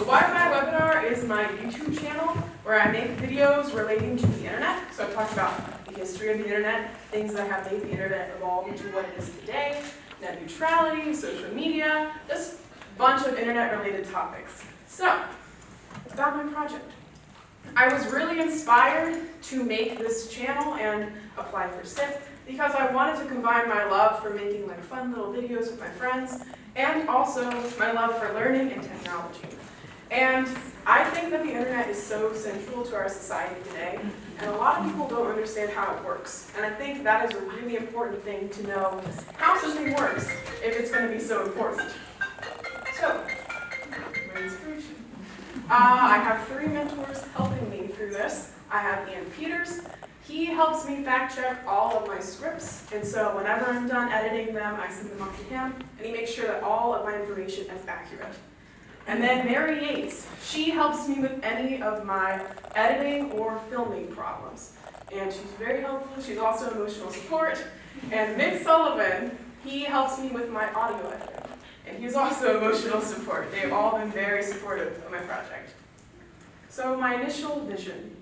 The Wi-Fi webinar is my YouTube channel where I make videos relating to the internet. So I talk about the history of the internet, things that have made the internet evolve into what it is today, net neutrality, social media, just a bunch of internet-related topics. So, about my project. I was really inspired to make this channel and apply for SIP because I wanted to combine my love for making like fun little videos with my friends and also my love for learning and technology. And I think that the internet is so central to our society today, and a lot of people don't understand how it works. And I think that is a really important thing to know how something works if it's going to be so important. So, my inspiration. I have 3 mentors helping me through this. I have Ian Peters. He helps me fact check all of my scripts, and so whenever I'm done editing them, I send them off to him, and he makes sure that all of my information is accurate. And then Mary Yates, she helps me with any of my editing or filming problems. And she's very helpful. She's also emotional support. And Mick Sullivan, he helps me with my audio editing. And he's also emotional support. They've all been very supportive of my project. So my initial vision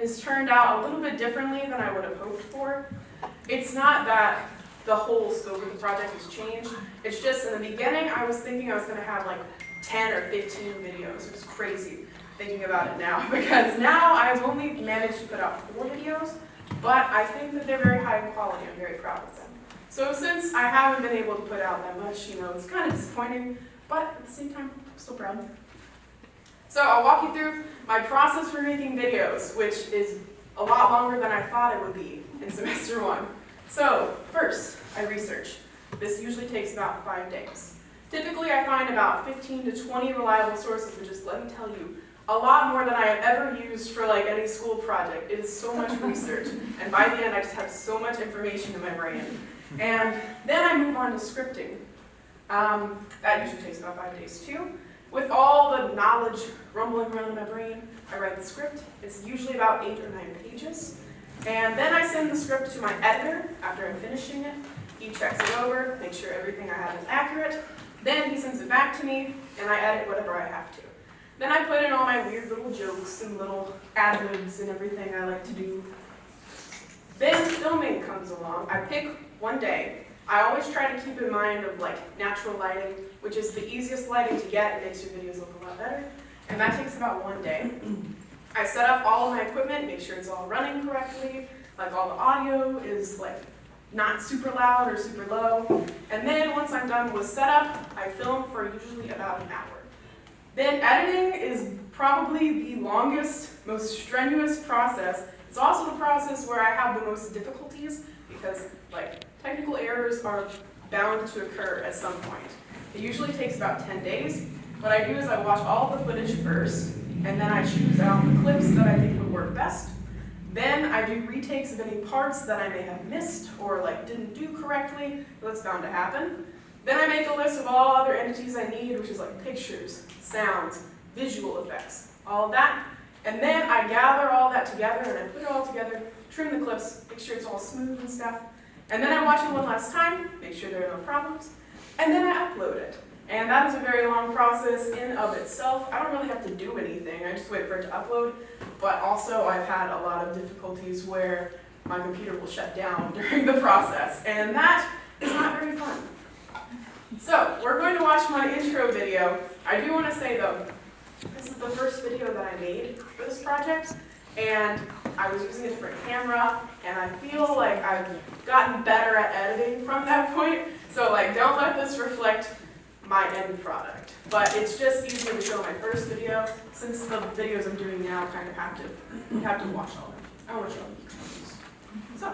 has turned out a little bit differently than I would have hoped for. It's not that the whole scope of the project has changed. It's just in the beginning, I was thinking I was going to have like 10 or 15 videos. It was crazy thinking about it now, because now I've only managed to put out 4 videos, but I think that they're very high quality. I'm very proud of them. So since I haven't been able to put out that much, it's kind of disappointing, but at the same time, I'm still proud. So I'll walk you through my process for making videos, which is a lot longer than I thought it would be in semester 1. So first, I research. This usually takes about 5 days. Typically, I find about 15 to 20 reliable sources, but just let me tell you, a lot more than I have ever used for like any school project. It is so much research, and by the end, I just have so much information in my brain. And then I move on to scripting. That usually takes about 5 days too. With all the knowledge rumbling around in my brain, I write the script. It's usually about 8 or 9 pages. And then I send the script to my editor after I'm finishing it. He checks it over, makes sure everything I have is accurate. Then he sends it back to me, and I edit whatever I have to. Then I put in all my weird little jokes and little ad-libs and everything I like to do. Then filming comes along. I pick one day. I always try to keep in mind of like natural lighting, which is the easiest lighting to get. It makes your videos look a lot better. And that takes about 1 day. I set up all of my equipment, make sure it's all running correctly, like all the audio is like not super loud or super low. And then once I'm done with setup, I film for usually about an hour. Then editing is probably the longest, most strenuous process. It's also the process where I have the most difficulties because like technical errors are bound to occur at some point. It usually takes about 10 days. What I do is I watch all the footage first, and then I choose out the clips that I think would work best. Then I do retakes of any parts that I may have missed or like didn't do correctly. That's bound to happen. Then I make a list of all other entities I need, which is like pictures, sounds, visual effects, all of that. And then I gather all that together and I put it all together, trim the clips, make sure it's all smooth and stuff. And then I watch it one last time, make sure there are no problems. And then I upload it. And that is a very long process in of itself. I don't really have to do anything, I just wait for it to upload. But also I've had a lot of difficulties where my computer will shut down during the process, and that is not very fun. So we're going to watch my intro video. I do want to say though, this is the first video that I made for this project, and I was using a different camera, and I feel like I've gotten better at editing from that point. So like, don't let this reflect my end product. But it's just easier to show my first video, since the videos I'm doing now kind of have to watch all of them. I want to show them. So,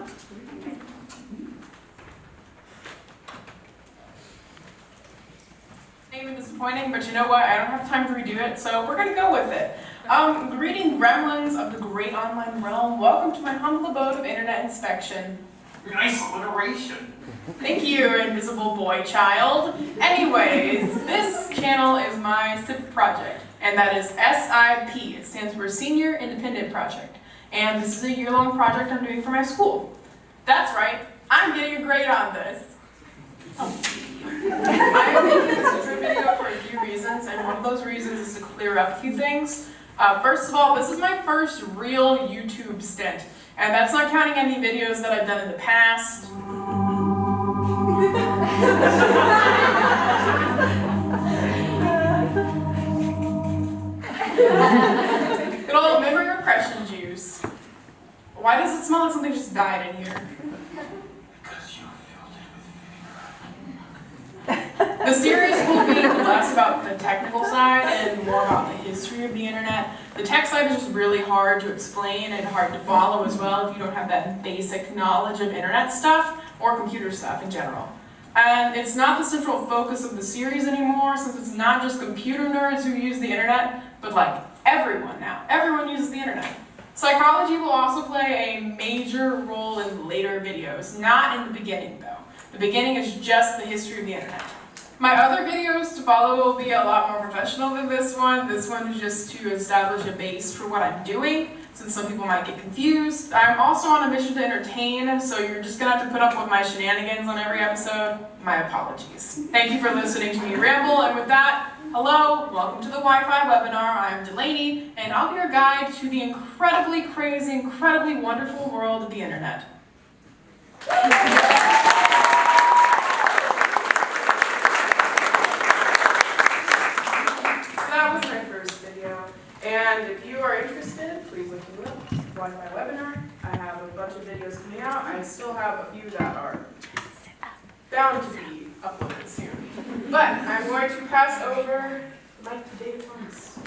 maybe disappointing, but you know what? I don't have time to redo it, so we're gonna go with it. Greeting gremlins of the great online realm. Welcome to my humble abode of internet inspection. Nice alliteration. Thank you, invisible boy child. Anyways, this channel is my SIP project, and that is SIP. It stands for Senior Independent Project. And this is a year-long project I'm doing for my school. That's right, I'm getting a grade on this. I am making this intro video for a few reasons, and one of those reasons reasons is to clear up a few things. First of all, this is my first real YouTube stint, and that's not counting any videos that I've done in the past. Good old memory repression juice. Why does it smell like something just died in here? Because you filled it with. The series will be less about the technical side and more about the history of the internet. The tech side is just really hard to explain and hard to follow as well if you don't have that basic knowledge of internet stuff or computer stuff in general. And it's not the central focus of the series anymore, since it's not just computer nerds who use the internet, but like everyone now. Everyone uses the internet. Psychology will also play a major role in later videos, not in the beginning though. The beginning is just the history of the internet. My other videos to follow will be a lot more professional than this one. This one is just to establish a base for what I'm doing, since some people might get confused. I'm also on a mission to entertain, so you're just gonna have to put up with my shenanigans on every episode. My apologies. Thank you for listening to me ramble, and with that, hello, welcome to the Wi-Fi webinar. I'm Delaney, and I'll be your guide to the incredibly crazy, incredibly wonderful world of the internet. That was my first video, and if you are interested, please look me up, watch my webinar. I have a bunch of videos coming out. I still have a few that are bound to be uploaded soon. But I'm going to pass over the mic to David Thomas.